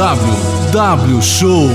W Show.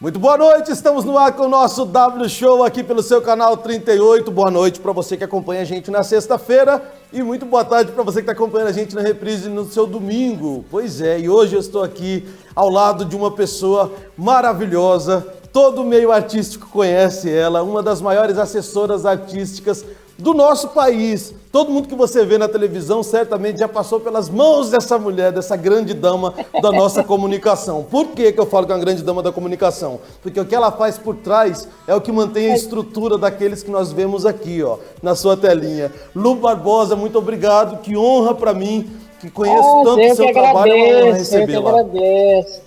Muito boa noite, estamos no ar com o nosso W Show aqui pelo seu canal 38. Boa noite para você que acompanha a gente na sexta-feira e muito boa tarde para você que está acompanhando a gente na reprise no seu domingo. Pois é, e hoje eu estou aqui ao lado de uma pessoa maravilhosa, todo o meio artístico conhece ela, uma das maiores assessoras artísticas do nosso país. Todo mundo que você vê na televisão certamente já passou pelas mãos dessa mulher, dessa grande dama da nossa comunicação. Por que eu falo que é uma grande dama da comunicação? Porque o que ela faz por trás é o que mantém a estrutura daqueles que nós vemos aqui, ó, na sua telinha. Lu Barbosa, muito obrigado, que honra para mim, que conheço tanto o seu trabalho, é uma honra recebê-la. Eu que agradeço.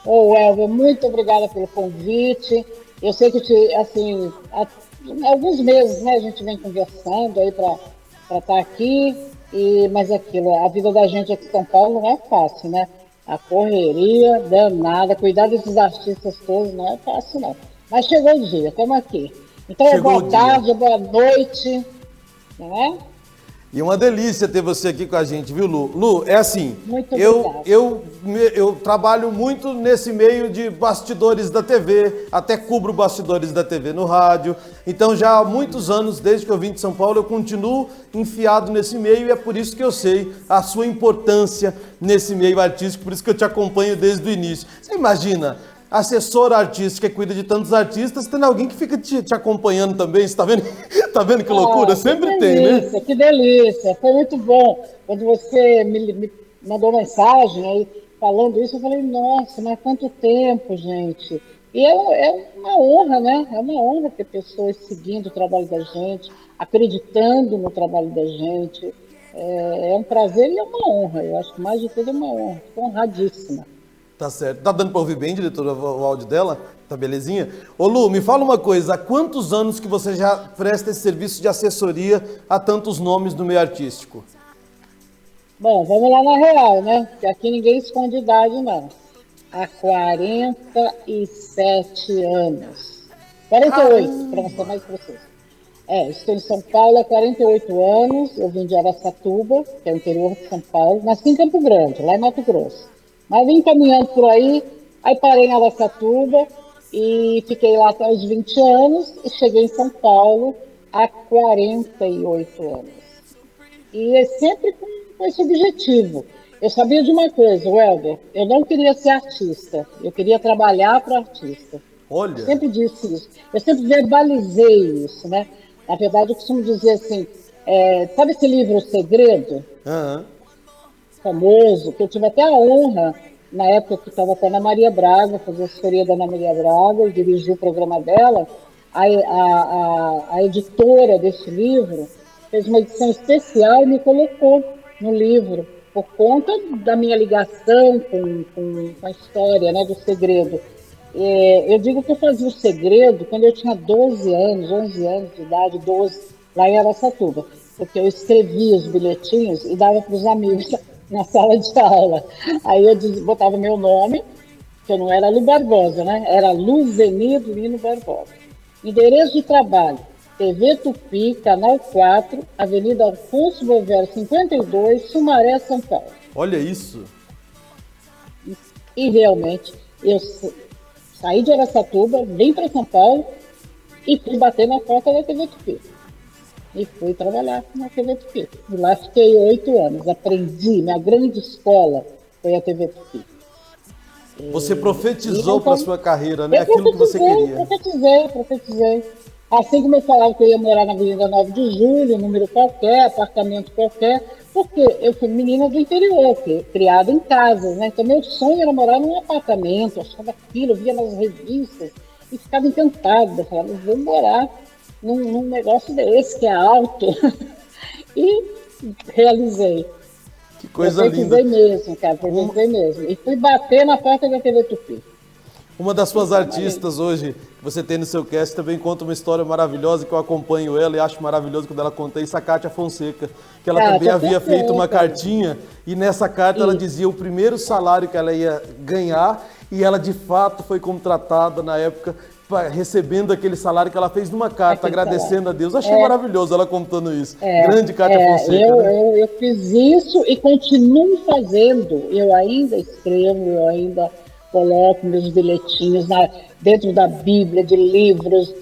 Ô, Elvio, muito obrigada pelo convite. Eu sei que, assim, há alguns meses, né, a gente vem conversando aí para estar aqui, mas aquilo, a vida da gente aqui em São Paulo não é fácil, né? A correria danada, cuidar desses artistas todos não é fácil, não. Mas chegou o dia, estamos aqui. Então, boa tarde, boa noite, não é? E uma delícia ter você aqui com a gente, viu, Lu? Lu, é assim, muito eu trabalho muito nesse meio de bastidores da TV, até cubro bastidores da TV no rádio. Então já há muitos anos, desde que eu vim de São Paulo, eu continuo enfiado nesse meio e é por isso que eu sei a sua importância nesse meio artístico, por isso que eu te acompanho desde o início. Você imagina, assessora artística que cuida de tantos artistas, tendo alguém que fica te acompanhando também, você tá vendo? Tá vendo que loucura? Sempre tem, né? Que delícia, foi muito bom. Quando você me mandou mensagem aí falando isso, eu falei, nossa, mas quanto tempo, gente. E é uma honra, né? É uma honra ter pessoas seguindo o trabalho da gente, acreditando no trabalho da gente. É um prazer e é uma honra. Eu acho que mais de tudo é uma honra. Estou honradíssima. Tá certo. Tá dando para ouvir bem, diretora, o áudio dela? Tá belezinha? Ô Lu, me fala uma coisa, há quantos anos que você já presta esse serviço de assessoria a tantos nomes do meio artístico? Bom, vamos lá na real, né? Porque aqui ninguém esconde idade, não. Há 47 anos. 48, para não ser mais preciso. Estou em São Paulo há 48 anos, eu vim de Araçatuba, que é o interior de São Paulo, nasci em Campo Grande, lá em Mato Grosso. Mas vim caminhando por aí parei em Araçatuba e fiquei lá até os 20 anos e cheguei em São Paulo há 48 anos. E é sempre com esse objetivo. Eu sabia de uma coisa, Welber, eu não queria ser artista, eu queria trabalhar para artista. Olha! Eu sempre disse isso, eu sempre verbalizei isso, né? Na verdade, eu costumo dizer assim, sabe esse livro O Segredo? Famoso, que eu tive até a honra, na época que estava com a Ana Maria Braga, fazer a assessoria da Ana Maria Braga, e dirigi o programa dela, a editora desse livro fez uma edição especial e me colocou no livro, por conta da minha ligação com a história, né, do Segredo. Eu digo que eu fazia o Segredo quando eu tinha 12 anos, 11 anos de idade, 12, lá em Araçatuba, porque eu escrevia os bilhetinhos e dava para os amigos na sala de aula. Aí eu botava meu nome, que eu não era Lu Barbosa, né? Era Luzenir Lino Barbosa. Endereço de trabalho, TV Tupi, Canal 4, Avenida Alfonso Bovero 52, Sumaré, São Paulo. Olha isso! E realmente, eu saí de Araçatuba, vim para São Paulo e fui bater na porta da TV Tupi. E fui trabalhar na TV Tupi. E lá fiquei 8 anos. Aprendi, minha grande escola foi a TV Tupi. Você profetizou para a sua carreira, né? Aquilo que você queria. Profetizei. Assim como eu falava que eu ia morar na Avenida 9 de Julho, número qualquer, apartamento qualquer, porque eu fui menina do interior, criada em casas, né? Então meu sonho era morar num apartamento, eu achava aquilo, via nas revistas e ficava encantada. Falava, vou morar num negócio desse, que é alto. E realizei. Que coisa linda. Profetizei mesmo. E fui bater na porta da TV Tupi. Uma das suas artistas hoje, que você tem no seu cast, também conta uma história maravilhosa, que eu acompanho ela e acho maravilhoso quando ela conta isso, a Kátia Fonseca, que ela também havia feito uma cartinha e nessa carta ela dizia o primeiro salário que ela ia ganhar e ela de fato foi contratada na época recebendo aquele salário que ela fez numa carta, Aquele agradecendo a Deus. Achei maravilhoso ela contando isso. Grande Cátia Fonseca, eu, né? eu fiz isso e continuo fazendo. Eu ainda escrevo, eu ainda coloco meus bilhetinhos dentro da Bíblia, de livros,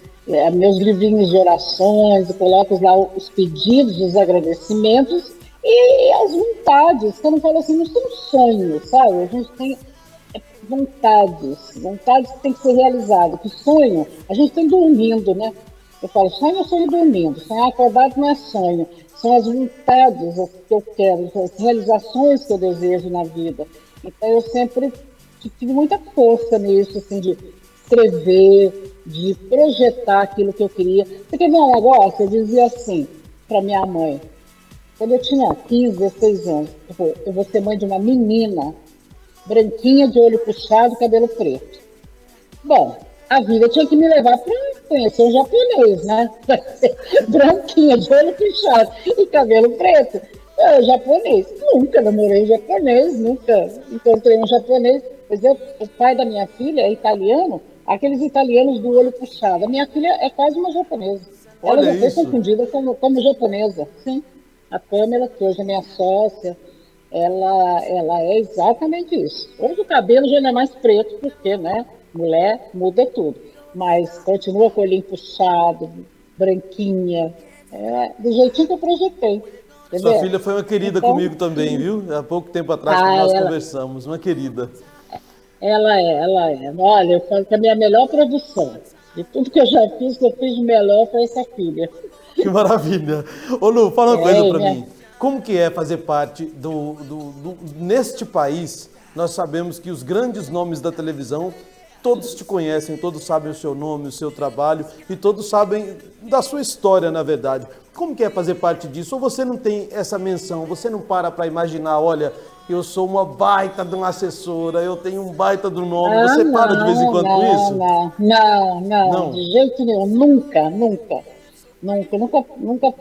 meus livrinhos de orações, eu coloco lá os pedidos, os agradecimentos e as vontades, que eu não falo assim, não são sonhos, sabe? A gente tem vontades que têm que ser realizadas. Que sonho, a gente tem dormindo, né? Eu falo, sonho é sonho dormindo, sonhar acordado não é sonho. São as vontades que eu quero, as realizações que eu desejo na vida. Então eu sempre tive muita força nisso, assim, de escrever, de projetar aquilo que eu queria. Você quer ver um negócio? Eu dizia assim para minha mãe, quando eu tinha 15, 16 anos, eu vou ser mãe de uma menina branquinha, de olho puxado, cabelo preto. Bom, a vida tinha que me levar para conhecer um japonês, né? Branquinha, de olho puxado e cabelo preto. Japonês. Nunca namorei japonês, nunca encontrei um japonês. Pois o pai da minha filha é italiano, aqueles italianos do olho puxado. A minha filha é quase uma japonesa. Ela já foi confundida como japonesa. Sim, a Pamela, que hoje é minha sócia, ela é exatamente isso. Hoje o cabelo já não é mais preto, porque, né, mulher muda tudo. Mas continua com o olhinho puxado, branquinha, do jeitinho que eu projetei. Entendeu? Sua filha foi uma querida comigo também, viu? Há pouco tempo atrás que nós conversamos, uma querida. Ela é. Olha, eu falo que a minha melhor produção, de tudo que eu já fiz, que eu fiz de melhor foi essa filha. Que maravilha. Ô Lu, fala uma coisa pra mim. Como que é fazer parte neste país? Nós sabemos que os grandes nomes da televisão, todos te conhecem, todos sabem o seu nome, o seu trabalho e todos sabem da sua história, na verdade. Como que é fazer parte disso? Ou você não tem essa menção, você não para imaginar, olha, eu sou uma baita de uma assessora, eu tenho um baita do nome, você para de vez em quando com isso? Não, de jeito nenhum, nunca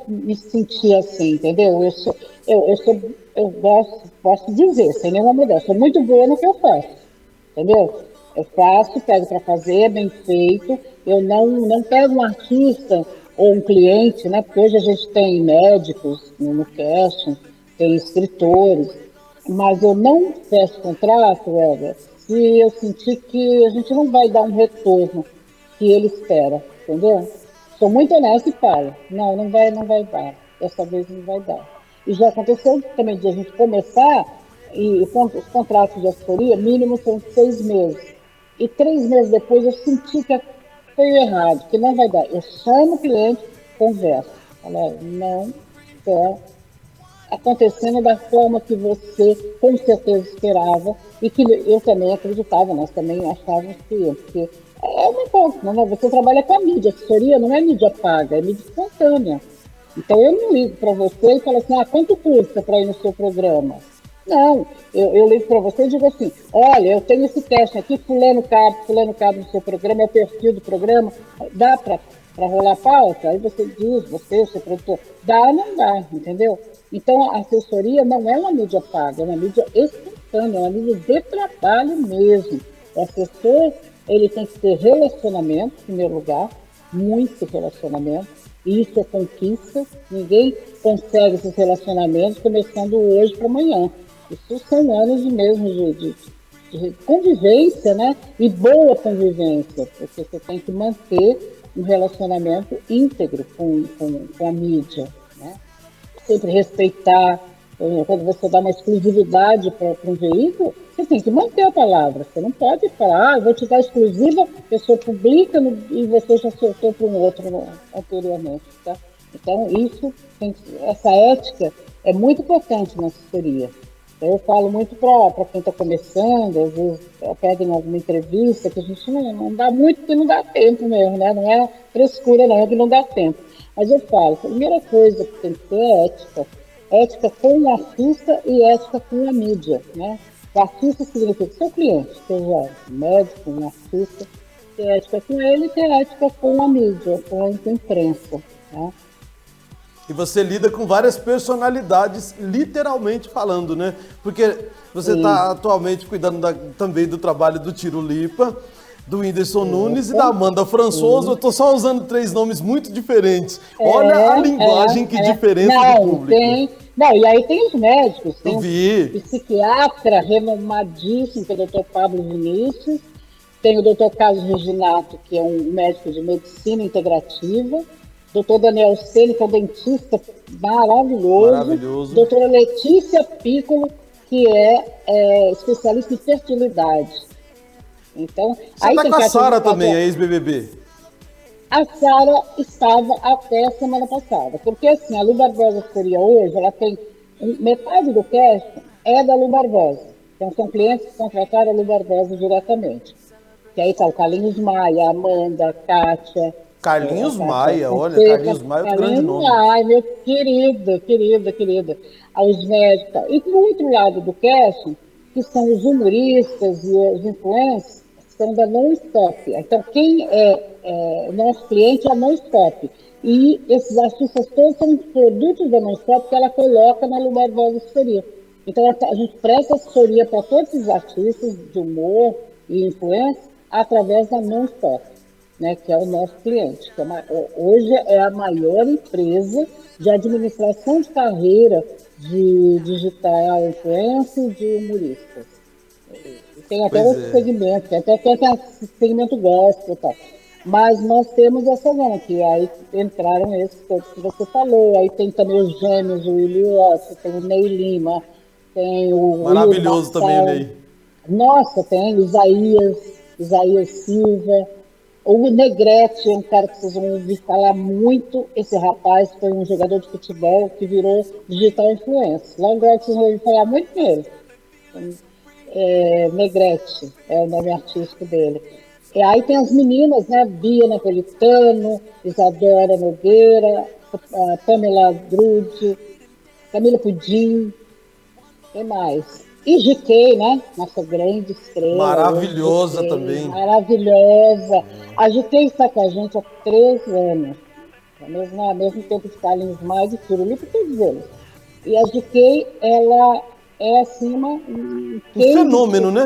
me senti assim, entendeu? Eu posso dizer, sem nenhuma mudança, sou muito boa no que eu faço, entendeu? Eu faço, pego para fazer, é bem feito, eu não pego um artista ou um cliente, né? Porque hoje a gente tem médicos no casting, tem escritores, mas eu não fecho contrato, Helder, se eu sentir que a gente não vai dar um retorno que ele espera, entendeu? Sou muito honesta e falo, não vai dar, dessa vez não vai dar. E já aconteceu também de a gente começar, e os contratos de assessoria, mínimo são 6 meses. E 3 meses depois eu senti que foi errado, que não vai dar. Eu chamo o cliente, converso. Falo, não está acontecendo da forma que você com certeza esperava e que eu também acreditava, nós também achávamos que ia, porque é uma coisa, né? Você trabalha com a mídia, assessoria não é mídia paga, é mídia espontânea. Então eu não ligo para você e falo assim, quanto custa para ir no seu programa? Não, eu ligo para você e digo assim, olha, eu tenho esse teste aqui, fulano cabe no seu programa, é o perfil do programa, dá para rolar pauta? Aí você diz, o seu produtor, dá ou não dá, entendeu? Então a assessoria não é uma mídia paga, é uma mídia espontânea, é uma mídia de trabalho mesmo. O assessor, ele tem que ter relacionamento, em primeiro lugar, muito relacionamento, isso é conquista, ninguém consegue esses relacionamentos começando hoje para amanhã. Isso são anos mesmo de convivência, né? E boa convivência, porque você tem que manter um relacionamento íntegro com a mídia, né? Sempre respeitar, quando você dá uma exclusividade para um veículo, você tem que manter a palavra, você não pode falar, eu vou te dar exclusiva, a pessoa publica e você já soltou para um outro anteriormente, tá? Então essa ética é muito importante na assessoria. Eu falo muito para quem está começando, às vezes pedem alguma entrevista, que a gente não dá muito, porque não dá tempo mesmo, né? Não é frescura não, é que não dá tempo. Mas eu falo, a primeira coisa que tem que ter é ética. Ética com o artista e ética com a mídia, né? O artista significa seu cliente, seja um médico, um artista, ter ética com ele e ter ética com a mídia, com a imprensa, né? E você lida com várias personalidades, literalmente falando, né? Porque você está atualmente cuidando também do trabalho do Tiro Lipa, do Whindersson Nunes e da Amanda Françoso. Eu tô só usando 3 nomes muito diferentes. Olha a linguagem, que diferença de público. Não, e aí tem os médicos, tem um psiquiatra renomadíssimo, que é o Dr. Pablo Vinícius, tem o Dr. Carlos Reginato, que é um médico de medicina integrativa, Dr. Daniel Ceni, que é um dentista maravilhoso. Doutora Letícia Piccolo, que é especialista em fertilidade. Então, você está com a Sara também, a ex-BBB? A Sara estava até a semana passada, porque assim, a Lu Barbosa seria hoje, ela tem metade do cast é da Lu Barbosa. Então são clientes que contrataram a Lu Barbosa diretamente. Que aí tá o Carlinhos Maia, a Amanda, a Kátia. Carlinhos Maia, olha, Carlinhos Maia é um grande nome. Ai, meu querido. Aos médicos. E no outro lado do casting, que são os humoristas e os influencers, são da Non-Stop. Então, quem é nosso cliente é a Non-Stop. E esses artistas todos são produtos da Non-Stop que ela coloca na Lu Barbosa Assessoria. Então, a gente presta assessoria para todos os artistas de humor e influência através da Non-Stop, né, que é o nosso cliente. Que hoje é a maior empresa de administração de carreira de digital influência e de humoristas. Tem até outros segmentos, tem até segmento gospel e tal. Mas nós temos essa zona, que aí entraram esses todos que você falou. Aí tem também os gêmeos, o William Watson, tem o Ney Lima, tem o... Maravilhoso também, Ney. Nossa, tem o Isaías Silva, o Negrete, é um cara que vocês vão ouvir falar muito. Esse rapaz foi um jogador de futebol que virou digital influencer. Logo agora vocês vão ouvir falar muito dele. Negrete é o nome artístico dele. E aí tem as meninas, né? Bia Napolitano, Isadora Nogueira, Pamela Drude, Camila Pudim, quem mais? E GK, né? Nossa grande estrela. Maravilhosa também. Maravilhosa. A GK está com a gente há 3 anos. Ao mesmo tempo de Carlinhos Maia e Firulipe, todos eles. E a GK, ela é assim um fenômeno, né?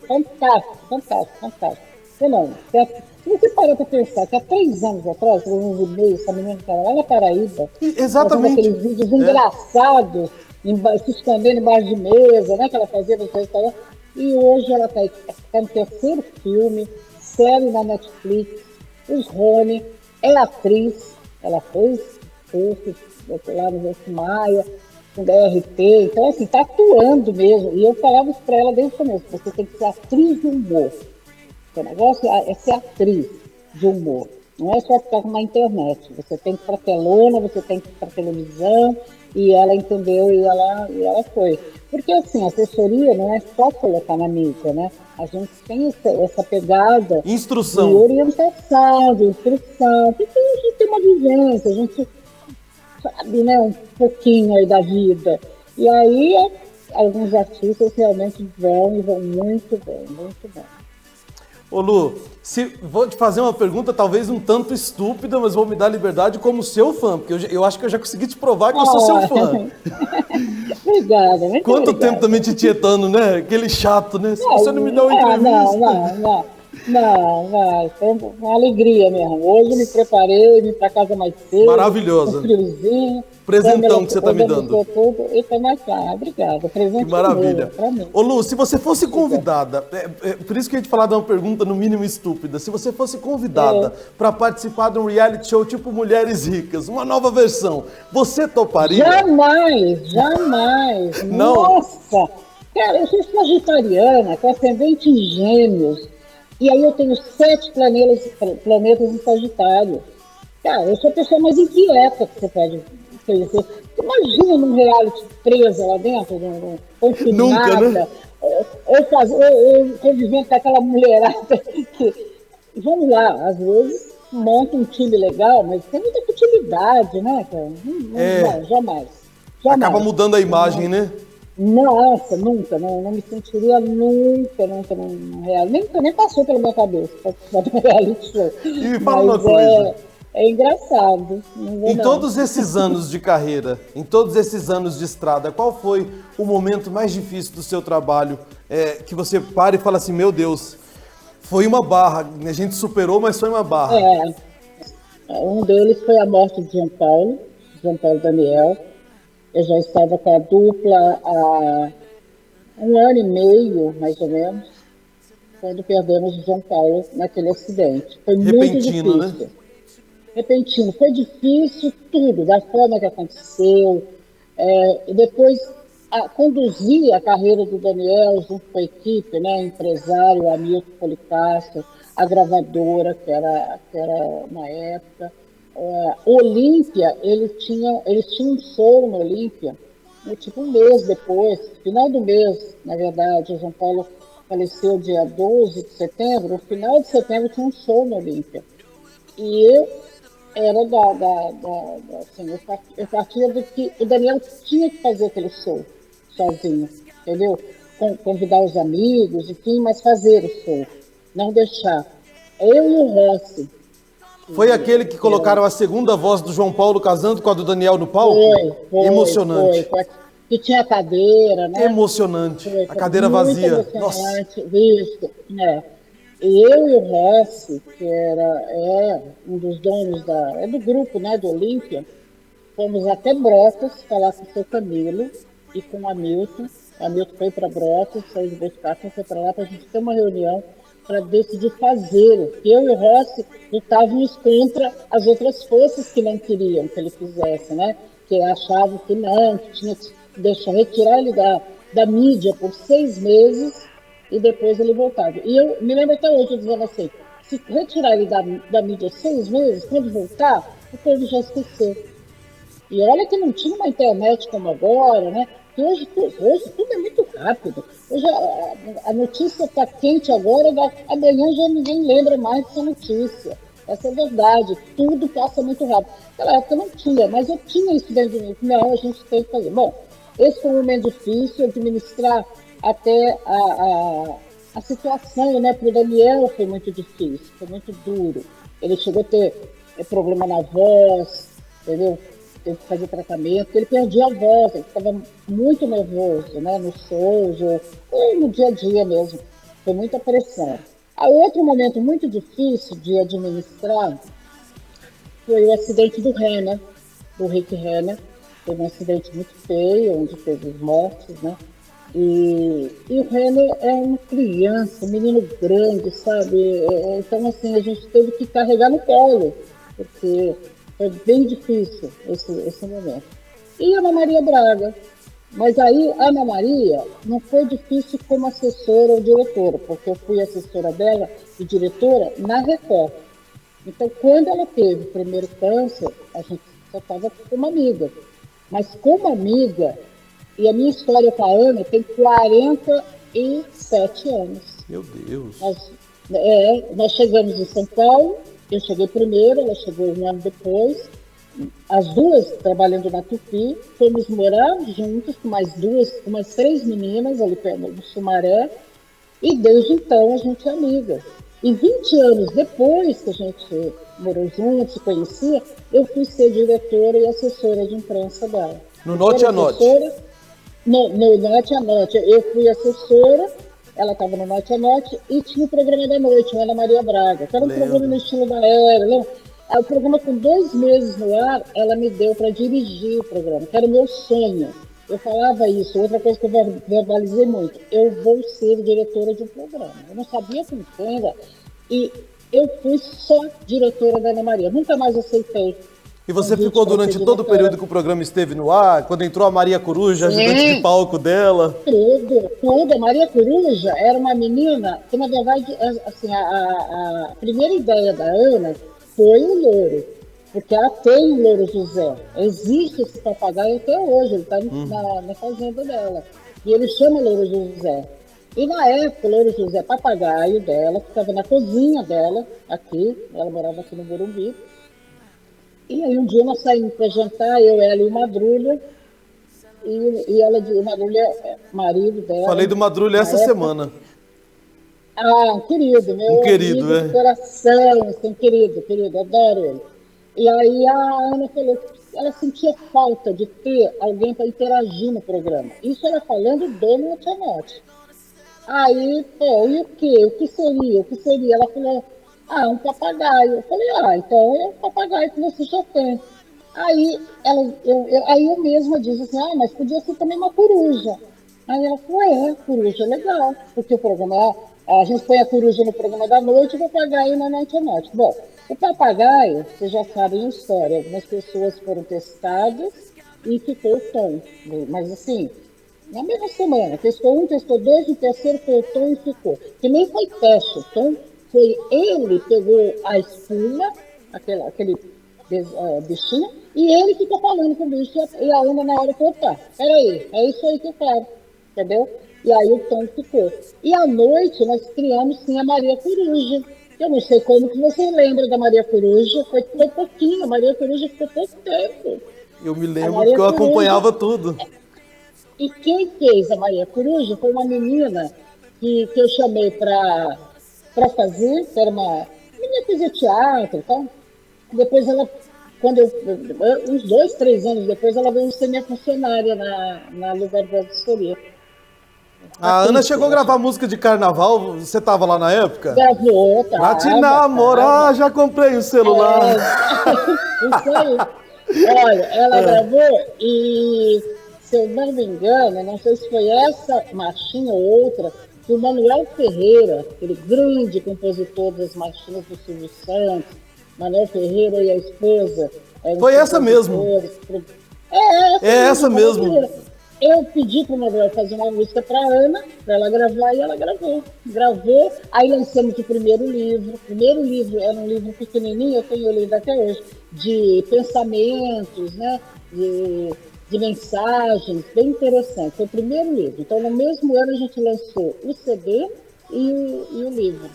Fantástico. Fenômeno. Se você parar para pensar que há 3 anos atrás, 3 anos e meio, essa menina estava lá na Paraíba, exatamente, fazendo aqueles vídeos engraçados, se escondendo embaixo de mesa, né, que ela fazia no restaurante. E hoje ela está no 3º filme, série na Netflix, os Rony, é atriz, ela fez curso lá no Maia, com DRT, então assim, está atuando mesmo. E eu falava isso para ela desde o começo, você tem que ser atriz de humor. O negócio é ser atriz de humor. Não é só ficar na internet. Você tem que ir para telona, você tem que ir para televisão, e ela entendeu e ela foi. Porque assim, a assessoria não é só colocar na mídia, né? A gente tem essa pegada instrução, de orientação, de instrução, porque a gente tem uma vivência, a gente sabe, né, um pouquinho aí da vida. E aí alguns artistas realmente vão muito bem, muito bem. Ô Lu, vou te fazer uma pergunta talvez um tanto estúpida, mas vou me dar liberdade como seu fã, porque eu acho que eu já consegui te provar que eu sou seu fã. Obrigada, né? Quanto tempo também te tietando, né? Aquele chato, né? Se você não me dá uma entrevista... Não, foi uma alegria mesmo. Hoje me preparei, vim para casa mais cedo. Maravilhosa. Um friozinho. Presentão que você está me dando. Tudo, e tô mais cá. Obrigada. Presente. Que maravilha. Ô Lu, se você fosse convidada, por isso que eu ia te falar de uma pergunta no mínimo estúpida, se você fosse convidada para participar de um reality show tipo Mulheres Ricas, uma nova versão, você toparia? Jamais. Não? Nossa! Cara, eu sou sagitariana, com ascendente em Gêmeos. E aí eu tenho 7 planetas em Sagitário. Cara, eu sou a pessoa mais inquieta que você pode conhecer. Imagina num reality presa lá dentro, confinada. Nunca, né? Eu convivendo com aquela mulherada que, vamos lá, às vezes monta um time legal, mas tem muita futilidade, né, cara? Não, jamais. Acaba mudando a imagem, né? Nossa, nunca, não me sentiria nunca num reality. Nem passou pela minha cabeça participar do reality show. E me fala uma coisa. É engraçado. Em todos esses anos de carreira, em todos esses anos de estrada, qual foi o momento mais difícil do seu trabalho que você para e fala assim, meu Deus, Foi uma barra, a gente superou, mas foi uma barra. Um deles foi a morte de João Paulo Daniel. Eu já estava com a dupla há 1 ano e meio, mais ou menos, quando perdemos o João Paulo naquele acidente. Foi muito Repentino, né? difícil. Repentino, foi difícil tudo, da forma que aconteceu. E depois, conduzir a carreira do Daniel junto com a equipe, né, empresário, Hamilton Policastro, a gravadora, que era na época. Olímpia, eles tinham um show no Olímpia, tipo um mês depois, final do mês, na verdade. O João Paulo faleceu dia 12 de setembro, no final de setembro tinha um show no Olímpia. E eu era assim, eu partia do que o Daniel tinha que fazer aquele show sozinho, entendeu? Convidar os amigos, enfim, mas fazer o show, não deixar. Eu e o Rossi. Foi aquele que colocaram a segunda voz do João Paulo casando com a do Daniel no palco? Foi. Emocionante. Que tinha cadeira, né? Emocionante. Foi A cadeira muito vazia. emocionante, visto, né? E eu e o Rossi, que é um dos donos do grupo, né, do Olímpia, fomos até Brotas falar com o seu Camilo e com o Hamilton. O Hamilton foi para Brotas, saiu de Botucatu, foi para lá para a gente ter uma reunião para decidir fazer. Eu e o Rossi lutávamos contra as outras forças que não queriam que ele fizesse, né? Que achavam que não, que tinha que retirar ele da mídia por 6 meses e depois ele voltava. E eu me lembro até hoje, eu dizendo assim, se retirar ele da mídia 6 meses, quando voltar, o povo já esqueceu. E olha que não tinha uma internet como agora, né? Que hoje tudo é muito rápido. Hoje a notícia está quente agora, amanhã já ninguém lembra mais dessa notícia. Essa é a verdade, tudo passa muito rápido. Naquela época não tinha, mas eu tinha isso dentro de mim. Não, a gente tem que fazer. Bom, esse foi um momento difícil, administrar até a situação, né? Para o Daniel foi muito difícil, foi muito duro. Ele chegou a ter problema na voz, entendeu? Teve que fazer tratamento, ele perdia a voz, ele ficava muito nervoso, né, nos shows ou no dia a dia mesmo. Foi muita pressão. Outro momento muito difícil de administrar foi o acidente do Renner, do Rick Renner. Foi um acidente muito feio, onde teve mortes, né? E o Renner é uma criança, um menino grande, sabe? Então, assim, a gente teve que carregar no colo, porque foi bem difícil esse momento. E a Ana Maria Braga. Mas aí, a Ana Maria não foi difícil como assessora ou diretora, porque eu fui assessora dela e diretora na Record. Então, quando ela teve o primeiro câncer, a gente só estava como amiga. Mas como amiga, e a minha história com a Ana tem 47 anos. Meu Deus. Nós chegamos em São Paulo, eu cheguei primeiro, ela chegou 1 ano depois, as duas trabalhando na Tupi, fomos morar juntas com mais 3 meninas ali perto do Sumaré, e desde então a gente é amiga. E 20 anos depois que a gente morou juntos, se conhecia, eu fui ser diretora e assessora de imprensa dela. No Note a Note? No Note a Note. Eu fui assessora, ela estava no Note a Note, e tinha o programa da noite, Ana Maria Braga, que era um programa no estilo da era. Né? O programa, com 2 meses no ar, ela me deu para dirigir o programa, que era o meu sonho. Eu falava isso, outra coisa que eu verbalizei muito, eu vou ser diretora de um programa. Eu não sabia como era, e eu fui só diretora da Ana Maria, nunca mais aceitei. E você ficou durante todo o período que o programa esteve no ar, quando entrou a Maria Coruja, ajudante de palco dela? Tudo. A Maria Coruja era uma menina que, na verdade, assim, a primeira ideia da Ana foi o louro, porque ela tem o Louro José. Existe esse papagaio até hoje, ele está na fazenda dela. E ele chama Louro José. E na época, o Louro José, papagaio dela, ficava na cozinha dela, aqui, ela morava aqui no Morumbi. E aí um dia nós saímos para jantar, eu, ela e o Madrulha, e ela, o Madrulha, marido dela. Falei do Madrulha essa semana. Um querido, meu querido, amigo de coração, assim, querido, adoro ele. E aí a Ana falou que ela sentia falta de ter alguém para interagir no programa. Isso ela falando do Note a Note. Aí, pô, e o quê? O que seria? O que seria? Ela falou, um papagaio. Eu falei, então é um papagaio que você já tem. Aí eu mesma disse assim, mas podia ser também uma coruja. Aí ela falou, coruja é legal, porque o programa a gente põe a coruja no programa da noite e o papagaio na noite à noite. Bom, o papagaio, vocês já sabem a história, algumas pessoas foram testadas e ficou o tom. Mas assim, na mesma semana, testou um, testou dois, no terceiro foi o tom e ficou. Que nem foi teste, o tom foi ele pegou a espuma, aquele bichinho, e ele fica falando com o bicho e a Ana na hora falou, peraí, é isso aí que eu quero, entendeu? E aí o tom ficou. E à noite nós criamos sim a Maria Coruja. Eu não sei como que você lembra da Maria Coruja, foi pouquinho, a Maria Coruja ficou pouco tempo. Eu me lembro porque eu acompanhava tudo. E quem fez a Maria Coruja foi uma menina que eu chamei para fazer, que era uma menina que fazia teatro e tal. Depois ela, uns 2, 3 anos depois, ela veio ser minha funcionária na lugar da assessoria. A Ana chegou a gravar música de carnaval, você estava lá na época? Gravou, tá. Pra te namorar, já comprei o celular. Isso aí. Olha, ela gravou e, se eu não me engano, não sei se foi essa marchinha ou outra, que o Manuel Ferreira, aquele grande compositor das marchinhas do Silvio Santos, Manuel Ferreira e a esposa. Foi essa mesmo. Essa mesmo. Eu pedi para o Manuel fazer uma música para a Ana, para ela gravar, e ela gravou. Gravou, aí lançamos o primeiro livro. O primeiro livro era um livro pequenininho, eu tenho lido até hoje, de pensamentos, né? De mensagens, bem interessante. Foi o primeiro livro. Então, no mesmo ano, a gente lançou o CD e o livro.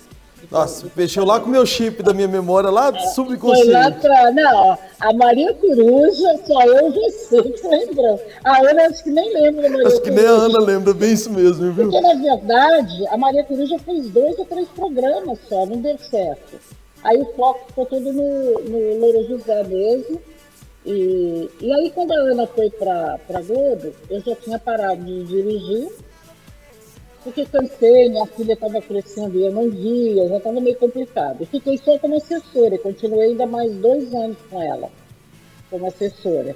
Nossa, mexeu lá com o meu chip da minha memória, lá subconsciente. Foi lá pra... Não, a Maria Coruja, só eu e você que lembrou. A Ana acho que nem lembra da Maria Coruja. Acho que nem a Ana lembra, bem isso mesmo, viu? Porque, na verdade, a Maria Coruja fez 2 ou 3 programas só, não deu certo. Aí o foco ficou todo no Louro José mesmo. E aí, quando a Ana foi pra Globo, eu já tinha parado de dirigir, porque cansei, minha filha estava crescendo e eu não via, já estava meio complicado. E fiquei só como assessora, continuei ainda mais 2 anos com ela, como assessora.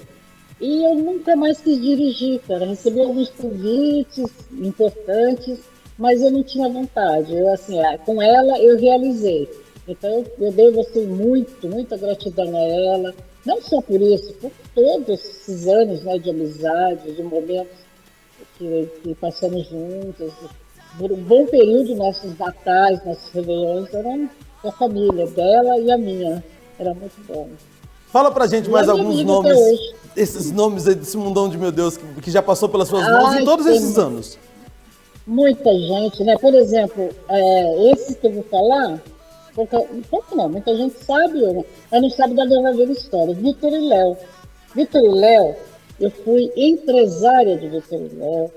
E eu nunca mais quis dirigir, cara. Recebi alguns convites importantes, mas eu não tinha vontade. Eu, assim, com ela eu realizei. Então eu devo assim, muita gratidão a ela, não só por isso, por todos esses anos, né, de amizade, de momentos que passamos juntos. Por um bom período, nossos natais, nossos réveillões eram da família, dela e a minha. Era muito bom. Fala pra gente mais alguns nomes, esses nomes aí desse mundão de meu Deus, que já passou pelas suas mãos em todos esses anos. Muita gente, né? Por exemplo, esse que eu vou falar, muita gente sabe, mas não sabe da verdadeira história. Vitor e Léo. Vitor e Léo, eu fui empresária de Vitor e Léo.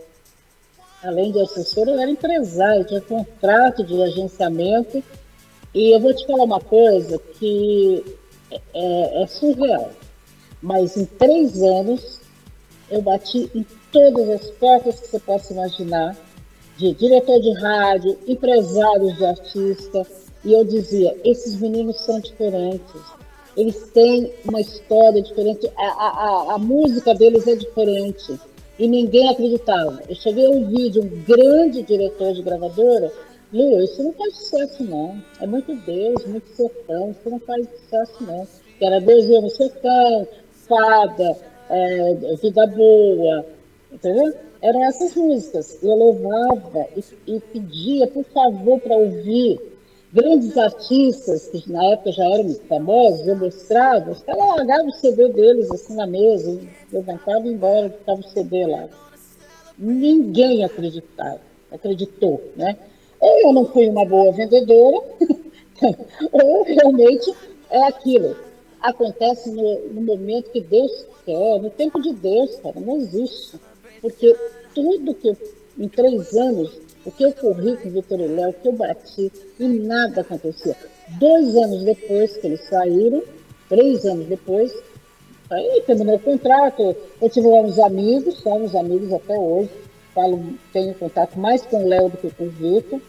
Além de assessora, eu era empresária, tinha contrato de agenciamento. E eu vou te falar uma coisa que é surreal. Mas em 3 anos, eu bati em todas as portas que você possa imaginar, de diretor de rádio, empresários de artista. E eu dizia, esses meninos são diferentes. Eles têm uma história diferente, a música deles é diferente. E ninguém acreditava. Eu cheguei a ouvir de um grande diretor de gravadora, Lu, isso não faz sucesso não, é muito Deus, muito sertão, isso não faz sucesso não. Que era Deus no sertão, Fada, Vida Boa, entendeu? Eram essas músicas. Eu levava e pedia, por favor, para ouvir grandes artistas, que na época já eram famosos, eu mostrava, os caras largavam o CD deles assim na mesa, levantava e ia embora, ficava o CD lá. Ninguém acreditou, né? Ou eu não fui uma boa vendedora, ou realmente é aquilo. Acontece no momento que Deus quer, no tempo de Deus, cara, não existe. Porque tudo que em 3 anos, o que eu corri com o Vitor e Léo, o que eu bati, e nada acontecia. 2 anos depois que eles saíram, 3 anos depois, aí terminou o contrato, continuamos amigos, somos amigos até hoje. tenho contato mais com o Léo do que com o Vitor.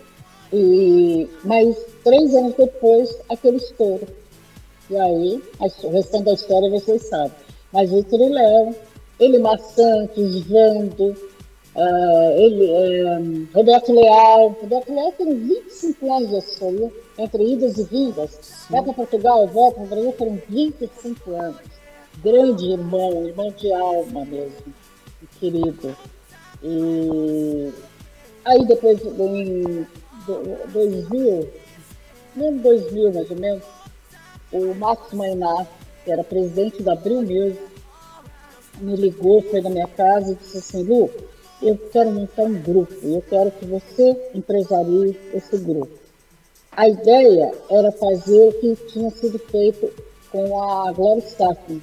Mas 3 anos depois, aquele estouro. E aí, o restante da história vocês sabem. Mas Vitor e Léo, Elimar Santos, Vando, Roberto Leal. Roberto Leal tem 25 anos de assessoria, entre idas e vindas. Vai para Portugal, volta para o Brasil, foram 25 anos. Grande irmão de alma mesmo, querido. E aí depois, em 2000 mais ou menos, o Max Mainar, que era presidente da Abril Music, me ligou, foi na minha casa e disse assim: Lu, eu quero montar um grupo, eu quero que você empresarie esse grupo. A ideia era fazer o que tinha sido feito com a Gloria Estefan,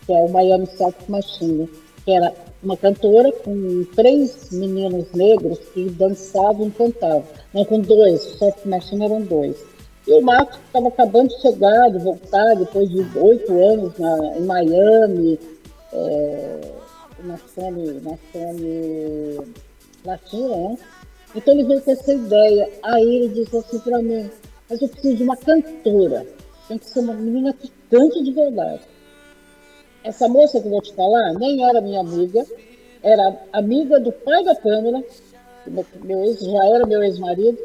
que é o Miami Soft Machine, que era uma cantora com 3 meninos negros que dançavam e cantavam. Não, com 2, o Soft Machine eram 2. E o Marcos estava acabando de chegar, de voltar, depois de 8 anos em Miami, na Sony Latina, né? Então ele veio com essa ideia. Aí ele disse assim para mim: mas eu preciso de uma cantora, tem que ser uma menina que cante de verdade. Essa moça que eu vou te falar nem era minha amiga, era amiga do pai da Pâmela, já era meu ex-marido,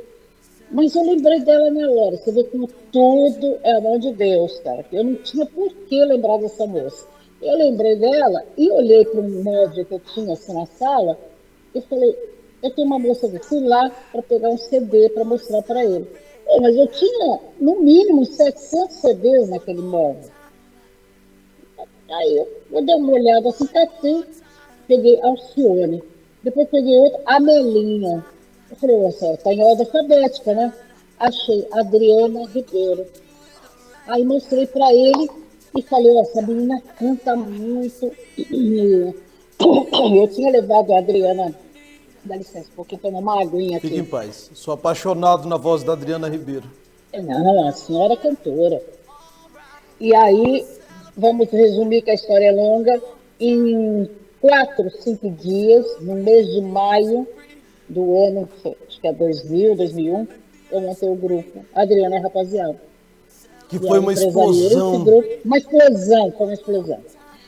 mas eu lembrei dela na hora. Você vê como tudo é a mão de Deus, cara. Eu não tinha por que lembrar dessa moça. Eu lembrei dela e olhei para um móvel que eu tinha assim na sala e falei: eu tenho uma moça aqui, fui lá para pegar um CD para mostrar para ele. Mas eu tinha, no mínimo, 700 CDs naquele móvel. Aí eu dei uma olhada assim, catei, peguei Alcione, depois peguei outra, Amelinha. Eu falei: nossa, tá em ordem alfabética, né? Achei Adriana Ribeiro. Aí mostrei para ele e falei: essa menina canta muito. Eu tinha levado a Adriana, dá licença, porque tomar uma aguinha aqui. Fique em paz. Sou apaixonado na voz da Adriana Ribeiro. Não, a senhora é cantora. E aí, vamos resumir que a história é longa. Em 4, 5 dias, no mês de maio do ano, acho que é 2000, 2001, eu montei o grupo Adriana e Rapaziada. Que foi uma explosão. Foi uma explosão.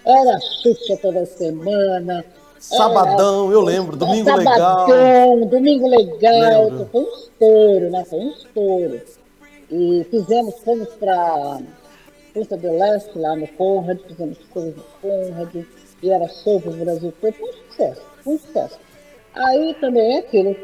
Era Xuxa toda semana. Sabadão, eu lembro, Domingo Legal. Domingo Legal, foi um estouro, né? Foi um estouro. E fomos para Punta del Este, lá no Conrad, fizemos coisas no Conrad, e era show pro Brasil todo, foi um sucesso. Aí também é aquilo,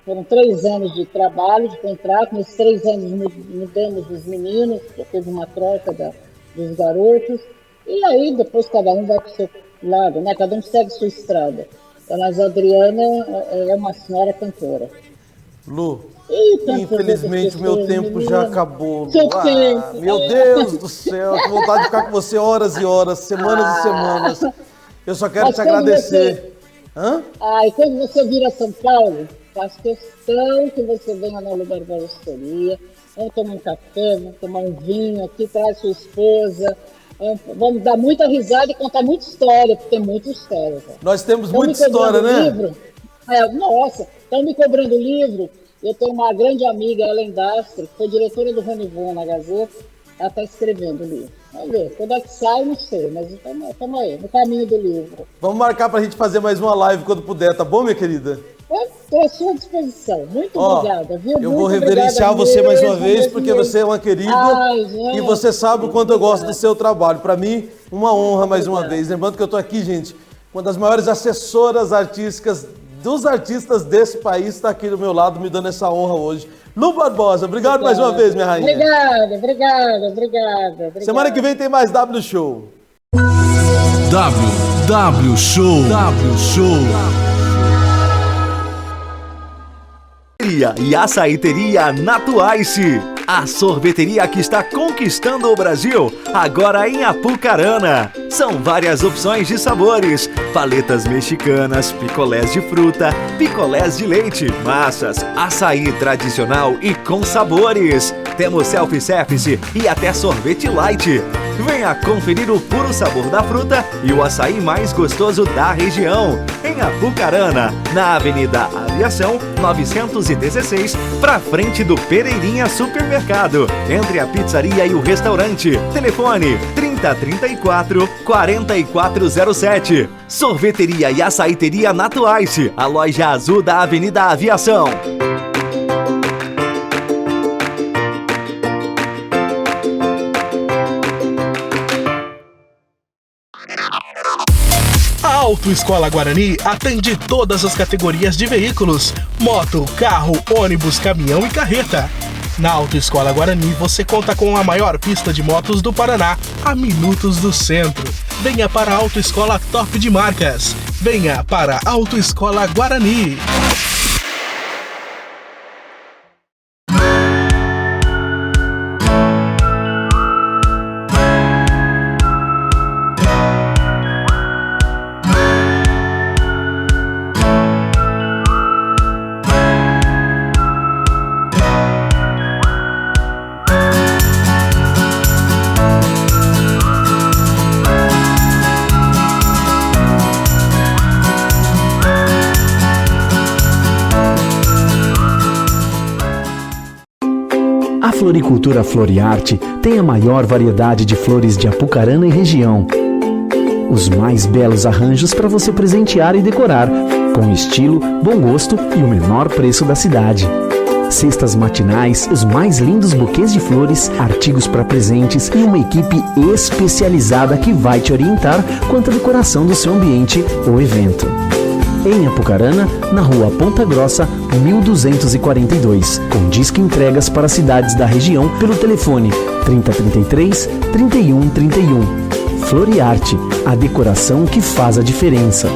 foram 3 anos de trabalho, de contrato, nesses 3 anos mudamos os meninos, teve uma troca dos garotos, e aí depois cada um vai para o seu lado, né? Cada um segue sua estrada. Mas a Adriana é uma senhora cantora. Lu, infelizmente meu tempo já acabou. Lu. Meu Deus do céu, que vontade de ficar com você horas e horas, semanas e semanas. Eu só quero te agradecer. E quando você vir a São Paulo, faço questão que você venha no lugar da osteria. Vamos tomar um café, vamos tomar um vinho aqui, traz sua esposa. Vamos dar muita risada e contar muita história, porque tem muita história. Cara. Nós temos muita história, né? Livro. Nossa, estão me cobrando livro. Eu tenho uma grande amiga, Ellen Dastre, que foi diretora do Ronivon na Gazeta. Ela está escrevendo o livro. Vamos ver, quando é que sai, não sei, mas estamos aí, no caminho do livro. Vamos marcar para a gente fazer mais uma live quando puder, tá bom, minha querida? Estou à sua disposição. Muito obrigada, viu? Eu vou reverenciar você mais uma vez, porque você é uma querida e você sabe o quanto eu gosto do seu trabalho. Para mim, uma honra mais uma vez. Lembrando que eu estou aqui, gente, uma das maiores assessoras artísticas dos artistas desse país está aqui do meu lado, me dando essa honra hoje. Lu Barbosa, obrigado mais uma vez, minha rainha. Obrigada. Semana que vem tem mais W Show. W Show. E açaiteria Natuaice, a sorveteria que está conquistando o Brasil, agora em Apucarana. São várias opções de sabores, paletas mexicanas, picolés de fruta, picolés de leite, massas, açaí tradicional e com sabores. Temos self-service e até sorvete light. Venha conferir o puro sabor da fruta e o açaí mais gostoso da região. Em Apucarana, na Avenida Aviação 916, pra frente do Pereirinha Supermercado, entre a pizzaria e o restaurante. Telefone 3034-4407. Sorveteria e açaiteria Nato Ice, a loja azul da Avenida Aviação. A Autoescola Guarani atende todas as categorias de veículos: moto, carro, ônibus, caminhão e carreta. Na Autoescola Guarani você conta com a maior pista de motos do Paraná, a minutos do centro. Venha para a Autoescola Top de Marcas. Venha para a Autoescola Guarani. A Floricultura Floriarte tem a maior variedade de flores de Apucarana e região. Os mais belos arranjos para você presentear e decorar, com estilo, bom gosto e o menor preço da cidade. Cestas matinais, os mais lindos buquês de flores, artigos para presentes e uma equipe especializada que vai te orientar quanto à decoração do seu ambiente ou evento. Em Apucarana, na rua Ponta Grossa, 1242, com disque entregas para cidades da região pelo telefone 3033-3131. Floriarte, a decoração que faz a diferença.